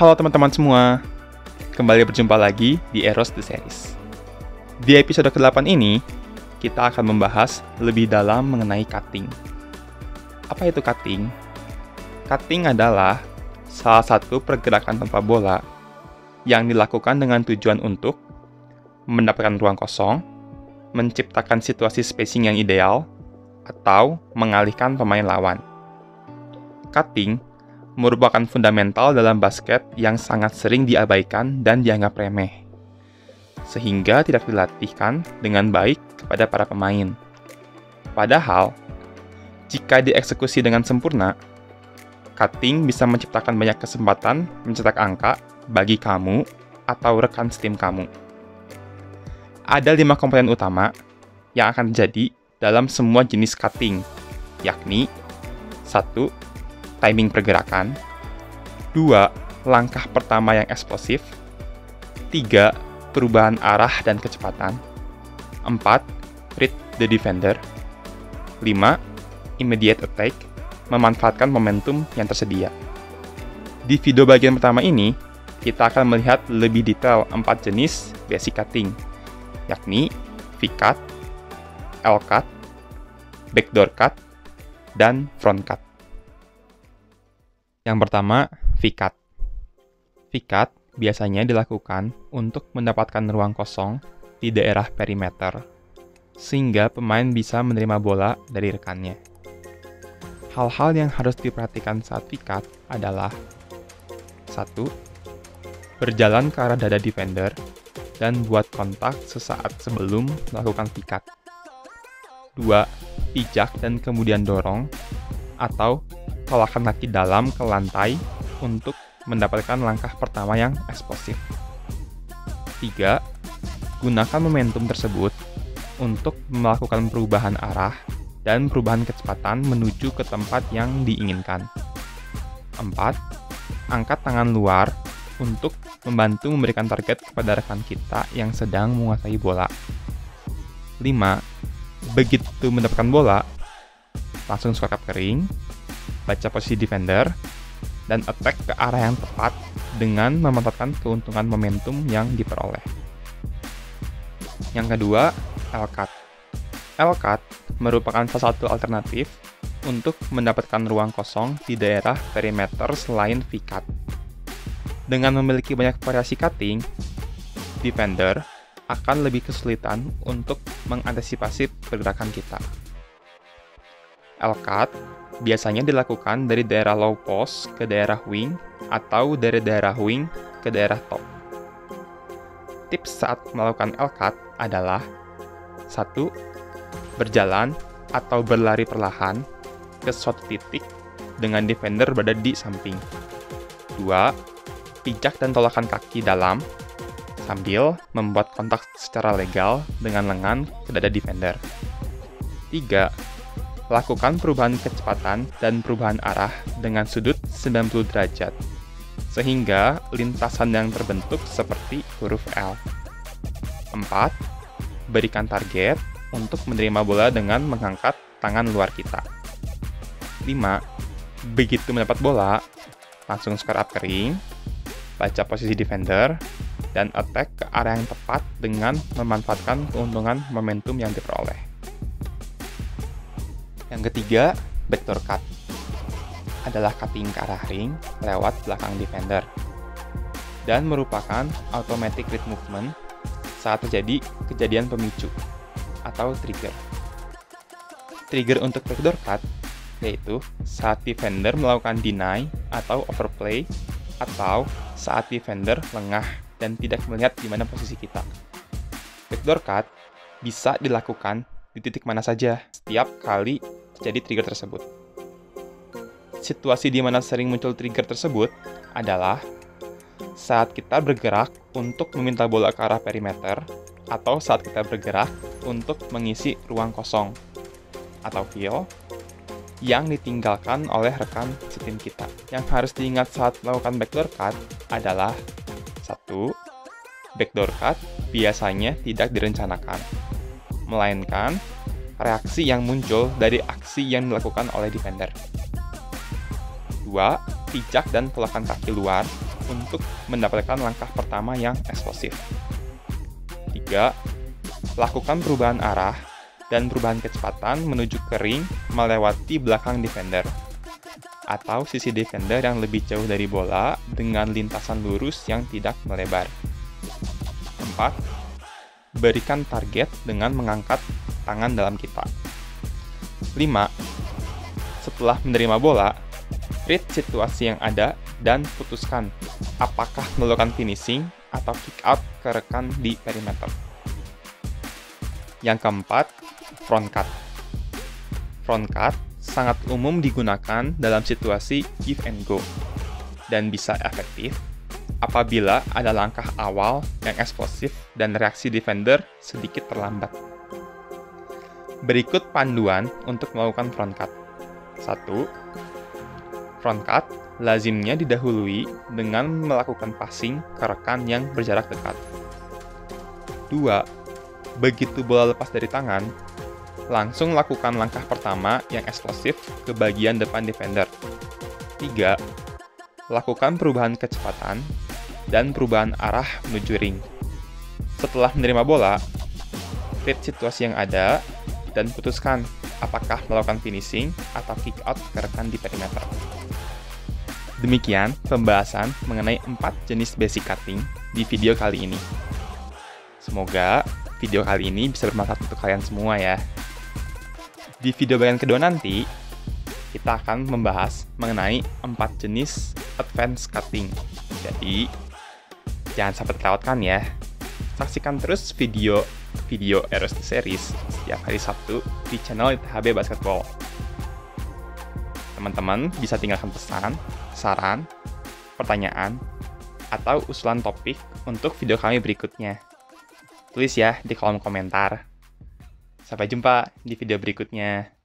Halo teman-teman semua, kembali berjumpa lagi di Eros The Series. Di episode ke-8 ini, kita akan membahas lebih dalam mengenai cutting. Apa itu cutting? Cutting adalah salah satu pergerakan tanpa bola yang dilakukan dengan tujuan untuk mendapatkan ruang kosong, menciptakan situasi spacing yang ideal, atau mengalihkan pemain lawan. Cutting merupakan fundamental dalam basket yang sangat sering diabaikan dan dianggap remeh, sehingga tidak dilatihkan dengan baik kepada para pemain. Padahal, jika dieksekusi dengan sempurna, cutting bisa menciptakan banyak kesempatan mencetak angka bagi kamu atau rekan setim kamu. Ada 5 komponen utama yang akan terjadi dalam semua jenis cutting, yakni 1. Timing pergerakan, 2. Langkah pertama yang eksplosif, 3. Perubahan arah dan kecepatan, 4. Read the defender, 5. Immediate attack, memanfaatkan momentum yang tersedia. Di video bagian pertama ini, kita akan melihat lebih detail 4 jenis basic cutting, yakni V-cut, L-cut, backdoor cut, dan front cut. Yang pertama, V-cut. V-cut biasanya dilakukan untuk mendapatkan ruang kosong di daerah perimeter, sehingga pemain bisa menerima bola dari rekannya. Hal-hal yang harus diperhatikan saat V-cut adalah 1. Berjalan ke arah dada defender dan buat kontak sesaat sebelum melakukan V-cut. 2. Pijak dan kemudian dorong, atau tolakan kaki dalam ke lantai untuk mendapatkan langkah pertama yang eksplosif. 3. Gunakan momentum tersebut untuk melakukan perubahan arah dan perubahan kecepatan menuju ke tempat yang diinginkan. 4. Angkat tangan luar untuk membantu memberikan target kepada rekan kita yang sedang menguasai bola. 5. Begitu mendapatkan bola, langsung squat up kering, baca posisi defender, dan attack ke arah yang tepat dengan memanfaatkan keuntungan momentum yang diperoleh. Yang kedua, L-cut. L-cut merupakan salah satu alternatif untuk mendapatkan ruang kosong di daerah perimeter selain V-cut. Dengan memiliki banyak variasi cutting, defender akan lebih kesulitan untuk mengantisipasi pergerakan kita. L-cut biasanya dilakukan dari daerah low post ke daerah wing atau dari daerah wing ke daerah top. Tips saat melakukan L-cut adalah 1. Berjalan atau berlari perlahan ke suatu titik dengan defender berada di samping. 2. Pijak dan tolakan kaki dalam sambil membuat kontak secara legal dengan lengan ke dada defender. 3. Lakukan perubahan kecepatan dan perubahan arah dengan sudut 90 derajat, sehingga lintasan yang terbentuk seperti huruf L. 4. Berikan target untuk menerima bola dengan mengangkat tangan luar kita. 5. Begitu mendapat bola, langsung square up kering, baca posisi defender, dan attack ke arah yang tepat dengan memanfaatkan keuntungan momentum yang diperoleh. Yang ketiga, backdoor cut adalah cutting ke arah ring lewat belakang defender dan merupakan automatic read movement saat terjadi kejadian pemicu atau trigger. Trigger untuk backdoor cut yaitu saat defender melakukan deny atau overplay atau saat defender lengah dan tidak melihat di mana posisi kita. Backdoor cut bisa dilakukan di titik mana saja setiap kali terjadi trigger tersebut. Situasi di mana sering muncul trigger tersebut adalah saat kita bergerak untuk meminta bola ke arah perimeter atau saat kita bergerak untuk mengisi ruang kosong atau field yang ditinggalkan oleh rekan setim kita. Yang harus diingat saat melakukan backdoor cut adalah 1. Backdoor cut biasanya tidak direncanakan, melainkan reaksi yang muncul dari aksi yang dilakukan oleh defender. 2. pijak dan tolakan kaki luar untuk mendapatkan langkah pertama yang eksplosif. 3. Lakukan perubahan arah dan perubahan kecepatan menuju ke ring melewati belakang defender atau sisi defender yang lebih jauh dari bola dengan lintasan lurus yang tidak melebar. 4. Berikan target dengan mengangkat tangan dalam kita. 5. Setelah menerima bola, read situasi yang ada dan putuskan apakah melakukan finishing atau kick out ke rekan di perimeter. Yang keempat, front cut. Front cut sangat umum digunakan dalam situasi give and go dan bisa efektif apabila ada langkah awal yang eksplosif dan reaksi defender sedikit terlambat. Berikut panduan untuk melakukan front cut. 1. Front cut lazimnya didahului dengan melakukan passing ke rekan yang berjarak dekat. 2. Begitu bola lepas dari tangan, langsung lakukan langkah pertama yang eksplosif ke bagian depan defender. 3. Lakukan perubahan kecepatan dan perubahan arah menuju ring. Setelah menerima bola, read situasi yang ada dan putuskan apakah melakukan finishing atau kick out ke rekan di perimeter. Demikian pembahasan mengenai 4 jenis basic cutting di video kali ini. Semoga video kali ini bisa bermanfaat untuk kalian semua ya. Di video bagian kedua nanti, kita akan membahas mengenai 4 jenis advanced cutting. Jadi, jangan sampai terlewatkan ya. Saksikan terus video Eros The Series setiap hari Sabtu di channel ITHB Basketball. Teman-teman bisa tinggalkan pesan, saran, pertanyaan, atau usulan topik untuk video kami berikutnya. Tulis ya di kolom komentar. Sampai jumpa di video berikutnya.